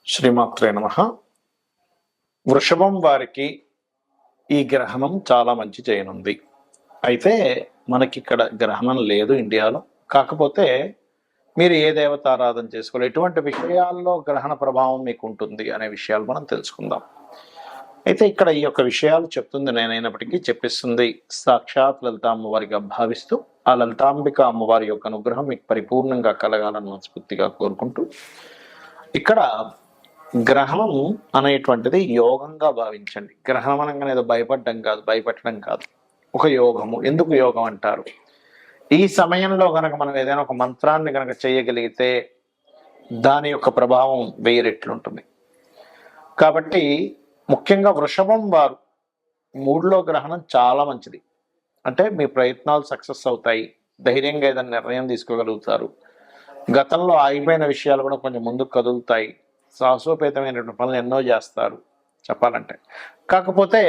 శ్రీమాత్రే నమః. వృషభం వారికి ఈ గ్రహణం చాలా మంచి చేయనుంది. అయితే మనకిక్కడ గ్రహణం లేదు ఇండియాలో. కాకపోతే మీరు ఏ దేవతారాధన చేసుకోవాలి, ఎటువంటి విషయాల్లో గ్రహణ ప్రభావం మీకు ఉంటుంది అనే విషయాలు మనం తెలుసుకుందాం. అయితే ఇక్కడ ఈ యొక్క విషయాలు చెప్తుంది నేనైనప్పటికీ చెప్పిస్తుంది సాక్షాత్ లలిత అమ్మవారిగా భావిస్తూ, ఆ లలితాంబిక అమ్మవారి యొక్క అనుగ్రహం మీకు పరిపూర్ణంగా కలగాలని మనస్ఫూర్తిగా కోరుకుంటూ, ఇక్కడ గ్రహణం అనేటువంటిది యోగంగా భావించండి. గ్రహణం అనగానే ఏదో భయపెట్టడం కాదు, ఒక యోగము. ఎందుకు యోగం అంటారు? ఈ సమయంలో గనక మనం ఏదైనా ఒక మంత్రాన్ని గనక చేయగలిగితే దాని యొక్క ప్రభావం 1000 రెట్లు ఉంటుంది. కాబట్టి ముఖ్యంగా వృషభం వారు 3లో గ్రహణం చాలా మంచిది. అంటే మీ ప్రయత్నాలు సక్సెస్ అవుతాయి, ధైర్యంగా ఏదైనా నిర్ణయం తీసుకోగలుగుతారు, గతంలో ఆగిపోయిన విషయాలు కూడా కొంచెం ముందుకు కదులుతాయి, సాహసోపేతమైనటువంటి పనులు ఎన్నో చేస్తారు చెప్పాలంటే. కాకపోతే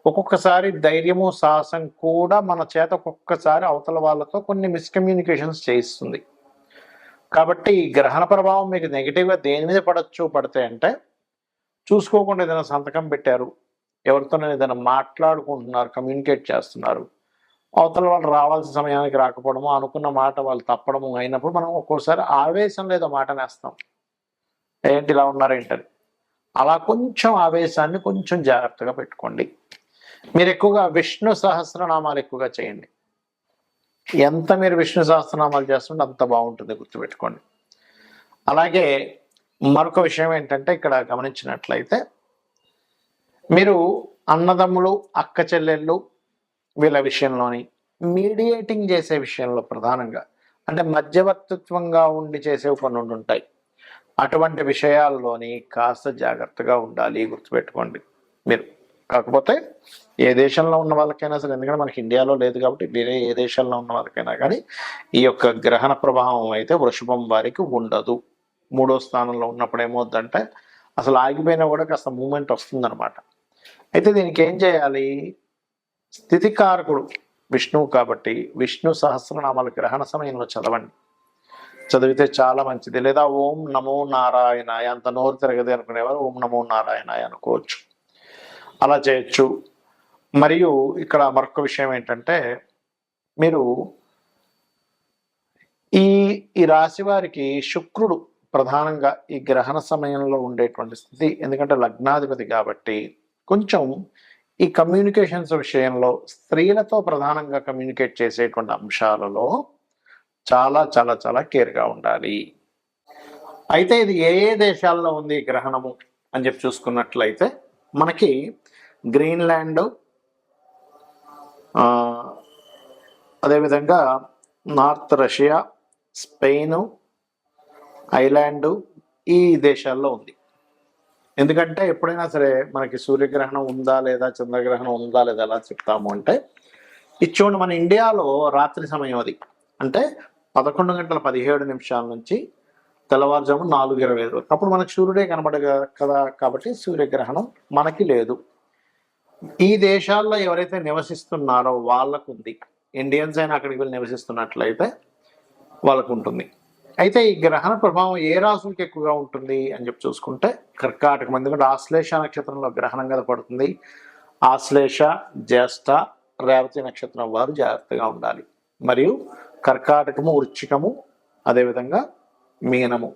ఒక్కొక్కసారి ధైర్యము సాహసం కూడా మన చేత ఒక్కొక్కసారి అవతల వాళ్ళతో కొన్ని మిస్కమ్యూనికేషన్స్ చేయిస్తుంది. కాబట్టి ఈ గ్రహణ ప్రభావం మీకు నెగిటివ్గా దేని మీద పడితే అంటే, చూసుకోకుండా ఏదైనా సంతకం పెట్టారు, ఎవరితోనైనా ఏదైనా మాట్లాడుకుంటున్నారు, కమ్యూనికేట్ చేస్తున్నారు, అవతల వాళ్ళు రావాల్సిన సమయానికి రాకపోవడము, అనుకున్న మాట వాళ్ళు తప్పడము అయినప్పుడు మనం ఒక్కోసారి ఆవేశం లేదో మాట నేస్తాం, ఏంటి ఇలా ఉన్నారేంటని. అలా కొంచెం ఆవేశాన్ని కొంచెం జాగ్రత్తగా పెట్టుకోండి. మీరు ఎక్కువగా విష్ణు సహస్రనామాలు ఎక్కువగా చేయండి. ఎంత మీరు విష్ణు సహస్రనామాలు చేస్తుంటే అంత బాగుంటుంది, గుర్తుపెట్టుకోండి. అలాగే మరొక విషయం ఏంటంటే, ఇక్కడ గమనించినట్లయితే మీరు అన్నదమ్ములు, అక్క చెల్లెళ్ళు వీళ్ళ విషయంలోని మీడియేటింగ్ చేసే విషయంలో ప్రధానంగా, అంటే మధ్యవర్తిత్వంగా ఉండి చేసేవి కొన్ని ఉంటాయి, అటువంటి విషయాల్లోని కాస్త జాగ్రత్తగా ఉండాలి, గుర్తుపెట్టుకోండి మీరు. కాకపోతే ఏ దేశంలో ఉన్న వాళ్ళకైనా సరే, ఎందుకంటే మనకి ఇండియాలో లేదు కాబట్టి వేరే ఏ దేశంలో ఉన్న వాళ్ళకైనా కానీ ఈ యొక్క గ్రహణ ప్రభావం అయితే వృషభం వారికి ఉండదు. 3వ స్థానంలో ఉన్నప్పుడు ఏమవుద్దంటే అసలు ఆగిపోయినా కూడా కాస్త మూమెంట్ వస్తుందన్నమాట. అయితే దీనికి ఏం చేయాలి? స్థితికారకుడు విష్ణువు కాబట్టి విష్ణు సహస్రనామాలు గ్రహణ సమయంలో చదవండి. చదివితే చాలా మంచిది. లేదా ఓం నమో నారాయణాయ, అంత నోరు తిరగదు అనుకునేవారు ఓం నమో నారాయణాయ అనుకోవచ్చు, అలా చేయొచ్చు. మరియు ఇక్కడ మరొక విషయం ఏంటంటే, మీరు ఈ రాశి వారికి శుక్రుడు ప్రధానంగా ఈ గ్రహణ సమయంలో ఉండేటువంటి స్థితి, ఎందుకంటే లగ్నాధిపతి కాబట్టి కొంచెం ఈ కమ్యూనికేషన్స్ విషయంలో స్త్రీలతో ప్రధానంగా కమ్యూనికేట్ చేసేటువంటి అంశాలలో చాలా చాలా చాలా కేర్గా ఉండాలి. అయితే ఇది ఏ ఏ దేశాల్లో ఉంది గ్రహణము అని చెప్పి చూసుకున్నట్లయితే, మనకి గ్రీన్లాండ్, అదేవిధంగా నార్త్ రష్యా, స్పెయిన్, ఐలాండ్, ఈ దేశాల్లో ఉంది. ఎందుకంటే ఎప్పుడైనా సరే మనకి సూర్యగ్రహణం ఉందా లేదా, చంద్రగ్రహణం ఉందా లేదా ఎలా చెప్తాము అంటే, ఇది చూడండి, మన ఇండియాలో రాత్రి సమయం అది, అంటే 11:17 నుంచి తెల్లవారుజాము 4:25 వరకు, అప్పుడు మనకు సూర్యుడే కనబడదు కదా, కాబట్టి సూర్యగ్రహణం మనకి లేదు. ఈ దేశాల్లో ఎవరైతే నివసిస్తున్నారో వాళ్ళకు ఉంది. ఇండియన్స్ అయినా అక్కడికి వెళ్ళి నివసిస్తున్నట్లయితే వాళ్ళకు ఉంటుంది. అయితే ఈ గ్రహణ ప్రభావం ఏ రాశులకి ఎక్కువగా ఉంటుంది అని చెప్పి చూసుకుంటే కర్కాటకం, ఎందుకంటే ఆశ్లేష నక్షత్రంలో గ్రహణం కదా పడుతుంది. ఆశ్లేష, జ్యేష్ఠ, రేవతి నక్షత్రం వారు జాగ్రత్తగా ఉండాలి. మరియు కర్కాటకము, వృశ్చికము, అదేవిధంగా మీనము.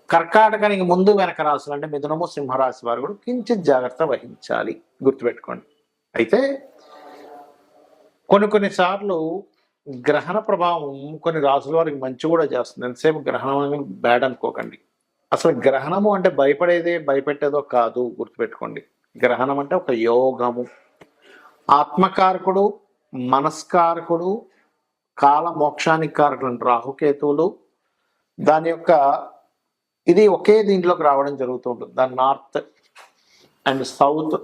కర్కాటకానికి ముందు వెనక రాశులు అంటే మిథునము, సింహరాశి వారు కూడా కించిత్ జాగ్రత్త వహించాలి, గుర్తుపెట్టుకోండి. అయితే కొన్నిసార్లు గ్రహణ ప్రభావం కొన్ని రాసుల వారికి మంచి కూడా చేస్తుంది. ఎంతసేపు గ్రహణం బ్యాడ్ అనుకోకండి. అసలు గ్రహణము అంటే భయపెట్టేదో కాదు, గుర్తుపెట్టుకోండి. గ్రహణం అంటే ఒక యోగము. ఆత్మకారకుడు, మనస్కారకుడు, కాల మోక్షానికి కారకుడు రాహుకేతువులు, దాని యొక్క ఇది ఒకే దీంట్లోకి రావడం జరుగుతూ ఉంటుంది. దాని నార్త్ అండ్ సౌత్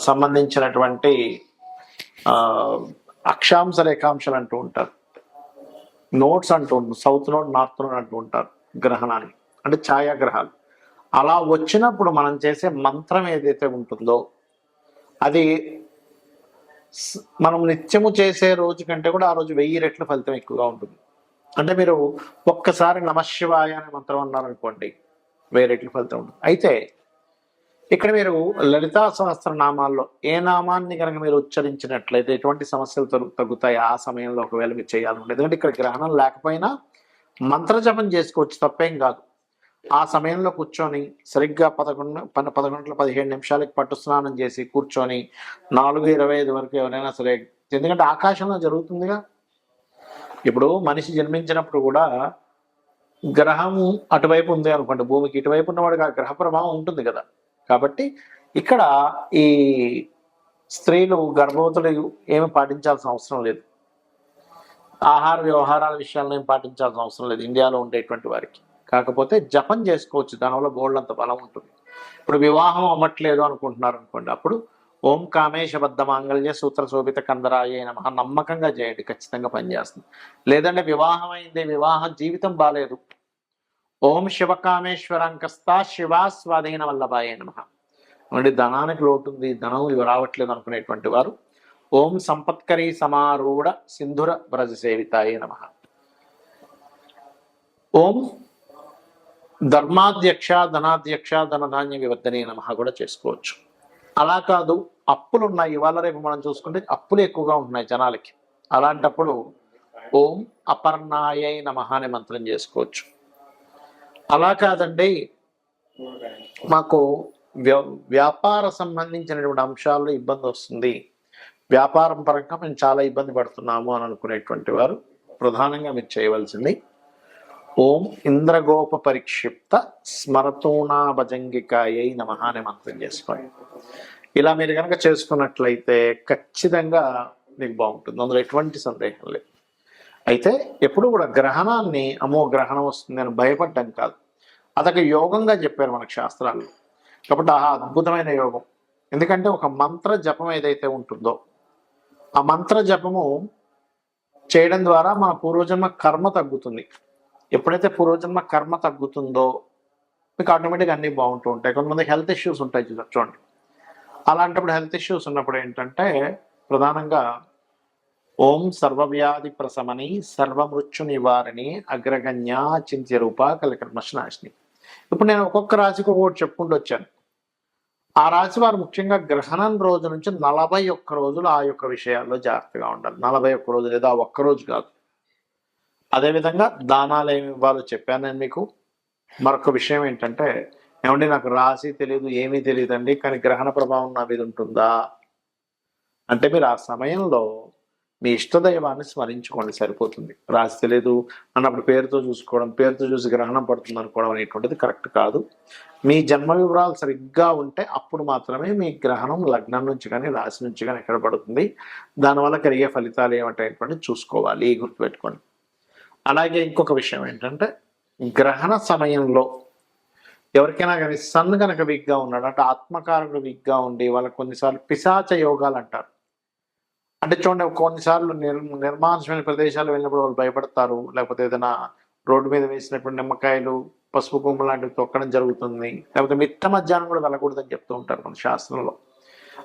సంబంధించినటువంటి అక్షాంశ రేఖాంశాలు అంటూ ఉంటారు, నోట్స్ అంటూ ఉంటారు, సౌత్ నోట్, నార్త్ నోట్ అంటూ ఉంటారు గ్రహణాన్ని, అంటే ఛాయాగ్రహాలు. అలా వచ్చినప్పుడు మనం చేసే మంత్రం ఏదైతే ఉంటుందో అది మనం నిత్యము చేసే రోజు కంటే కూడా ఆ రోజు 1000 రెట్ల ఫలితం ఎక్కువగా ఉంటుంది. అంటే మీరు ఒక్కసారి నమశివాయ అనే మంత్రం అన్నారనుకోండి, రెట్లు ఫలితం ఉంటుంది. అయితే ఇక్కడ మీరు లలితా సహస్రనామాల్లో ఏ నామాన్ని కనుక మీరు ఉచ్చరించినట్లయితే ఎటువంటి సమస్యలు తగ్గుతాయి ఆ సమయంలో ఒకవేళ మీరు చేయాలనుకుంటే. ఎందుకంటే ఇక్కడ గ్రహణం లేకపోయినా మంత్రజపం చేసుకోవచ్చు, తప్పేం కాదు. ఆ సమయంలో కూర్చొని సరిగ్గా 11:15 పట్టు స్నానం చేసి కూర్చొని 4:25 వరకు ఎవరైనా సరే, ఎందుకంటే ఆకాశంలో జరుగుతుందిగా. ఇప్పుడు మనిషి జన్మించినప్పుడు కూడా గ్రహం అటువైపు ఉంది అనుకోండి, భూమికి ఇటువైపు ఉన్నవాడికి ఆ గ్రహ ప్రభావం ఉంటుంది కదా. కాబట్టి ఇక్కడ ఈ స్త్రీలు గర్భవతులు ఏమి పాటించాల్సిన అవసరం లేదు, ఆహార వ్యవహారాల విషయాల్లో ఏం పాటించాల్సిన అవసరం లేదు ఇండియాలో ఉండేటువంటి వారికి. కాకపోతే జపం చేసుకోవచ్చు, దానివల్ల బోల్డంత బలం ఉంటుంది. ఇప్పుడు వివాహం అవ్వట్లేదు అనుకుంటున్నారు అనుకోండి, అప్పుడు ఓం కామేశబద్ధ మాంగళ్య సూత్ర శోభిత కందరాయ నమః నమ్మకంగా చేయండి, ఖచ్చితంగా పనిచేస్తుంది. లేదంటే వివాహం అయింది, వివాహ జీవితం బాలేదు, ఓం శివకామేశ్వరాంకస్తా శివా స్వాధీన వల్లభాయ నమః. అంటే ధనానికి లోటు ఉంది, ధనం రావట్లేదు అనుకునేటువంటి వారు ఓం సంపత్కరీ సమారూఢ సింధుర వ్రజ సేవితాయ నమః, ఓం ధర్మాధ్యక్ష ధనాధ్యక్ష ధనధాన్య వివర్ధనే నమః కూడా చేసుకోవచ్చు. అలా కాదు, అప్పులు ఉన్నాయి, ఇవాళ రేపు మనం చూసుకుంటే అప్పులు ఎక్కువగా ఉంటున్నాయి జనాలకి, అలాంటప్పుడు ఓం అపర్ణాయ నమః అనే మంత్రం చేసుకోవచ్చు. అలా కాదండి, మాకు వ్యాపార సంబంధించినటువంటి అంశాల్లో ఇబ్బంది వస్తుంది, వ్యాపారం పరంగా మేము చాలా ఇబ్బంది పడుతున్నాము అని అనుకునేటువంటి వారు ప్రధానంగా మీరు చేయవలసింది ఓం ఇంద్రగోప పరిక్షిప్త స్మరతూనా భజంగికాయ నమః అనే మంత్రం చేసుకోండి. ఇలా మీరు కనుక చేసుకున్నట్లయితే ఖచ్చితంగా మీకు బాగుంటుంది, అందులో ఎటువంటి సందేహం లేదు. అయితే ఎప్పుడు కూడా గ్రహణాన్ని అమ్మో గ్రహణం వస్తుంది అని భయపడ్డం కాదు, అదొక యోగంగా చెప్పారు మనకు శాస్త్రాలు. కాబట్టి ఆ అద్భుతమైన యోగం, ఎందుకంటే ఒక మంత్ర జపం ఏదైతే ఉంటుందో ఆ మంత్ర జపము చేయడం ద్వారా మన పూర్వజన్మ కర్మ తగ్గుతుంది. ఎప్పుడైతే పూర్వజన్మ కర్మ తగ్గుతుందో మీకు ఆటోమేటిక్గా అన్నీ బాగుంటూ ఉంటాయి. కొంతమందికి హెల్త్ ఇష్యూస్ ఉంటాయి చూడండి, అలాంటప్పుడు హెల్త్ ఇష్యూస్ ఉన్నప్పుడు ఏంటంటే ప్రధానంగా ఓం సర్వవ్యాధి ప్రశమని సర్వమృత్యు నివారణి అగ్రగణ్యా చింత్య రూప కలికర్మశనాశిని. ఇప్పుడు నేను ఒక్కొక్క రాశికి ఒకటి చెప్పుకుంటూ వచ్చాను. ఆ రాశి వారు ముఖ్యంగా గ్రహణం రోజు నుంచి 41 రోజులు ఆ యొక్క విషయాల్లో జాగ్రత్తగా ఉండాలి. 41 రోజులు, లేదా ఒక్కరోజు కాదు. అదేవిధంగా దానాలు ఏమి ఇవ్వాలో చెప్పాను నేను మీకు. మరొక విషయం ఏంటంటే, ఏమండి నాకు రాశి తెలియదు, ఏమీ తెలియదండి, కానీ గ్రహణ ప్రభావం నా మీద ఉంటుందా అంటే మీరు ఆ సమయంలో మీ ఇష్టదైవాన్ని స్మరించుకోండి, సరిపోతుంది. రాశి తెలియదు అన్నప్పుడు పేరుతో చూసుకోవడం, పేరుతో చూసి గ్రహణం పడుతుంది అనుకోవడం అనేటువంటిది కరెక్ట్ కాదు. మీ జన్మ వివరాలు సరిగ్గా ఉంటే అప్పుడు మాత్రమే మీ గ్రహణం లగ్నం నుంచి కానీ రాశి నుంచి కానీ ఎక్కడ పడుతుంది, దానివల్ల కలిగే ఫలితాలు ఏమంటాయటువంటి చూసుకోవాలి, గుర్తుపెట్టుకోండి. అలాగే ఇంకొక విషయం ఏంటంటే, గ్రహణ సమయంలో ఎవరికైనా కానీ సన్ కనుక వీక్గా ఉన్నాడు అంటే ఆత్మకారుడు వీక్గా ఉండి వాళ్ళకి కొన్నిసార్లు పిశాచ యోగాలు అంటారు. అంటే చూడండి, కొన్నిసార్లు నిర్మానుషమైన ప్రదేశాలు వెళ్ళినప్పుడు వాళ్ళు భయపడతారు, లేకపోతే ఏదైనా రోడ్డు మీద వేసినటువంటి నిమ్మకాయలు పసుపు కొమ్ము లాంటివి తొక్కడం జరుగుతుంది, లేకపోతే మిట్ట మధ్యాహ్నం కూడా వెళ్ళకూడదని చెప్తూ ఉంటారు మన శాస్త్రంలో.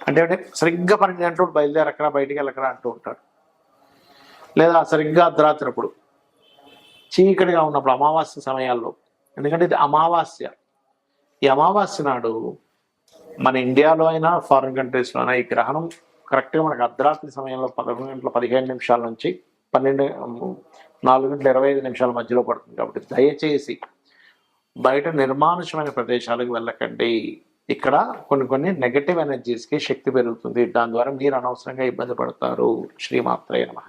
అంటే సరిగ్గా 12 గంటలు బయలుదేరకరా బయటికి వెళ్ళకరా అంటూ ఉంటారు. లేదా సరిగ్గా అర్ధరాత్రి అప్పుడు చీకటిగా ఉన్నప్పుడు అమావాస్య సమయాల్లో, ఎందుకంటే ఇది అమావాస్య. ఈ అమావాస్య నాడు మన ఇండియాలో అయినా ఫారిన్ కంట్రీస్లో అయినా ఈ గ్రహణం కరెక్ట్గా మనకు అర్ధరాత్రి సమయంలో 11:15 నుంచి 4:25 మధ్యలో పడుతుంది. కాబట్టి దయచేసి బయట నిర్మానుషమైన ప్రదేశాలకు వెళ్ళకండి. ఇక్కడ కొన్ని నెగటివ్ ఎనర్జీస్కి శక్తి పెరుగుతుంది, దాని ద్వారా మీరు అనవసరంగా ఇబ్బంది పడతారు. శ్రీమాత్రే నమః.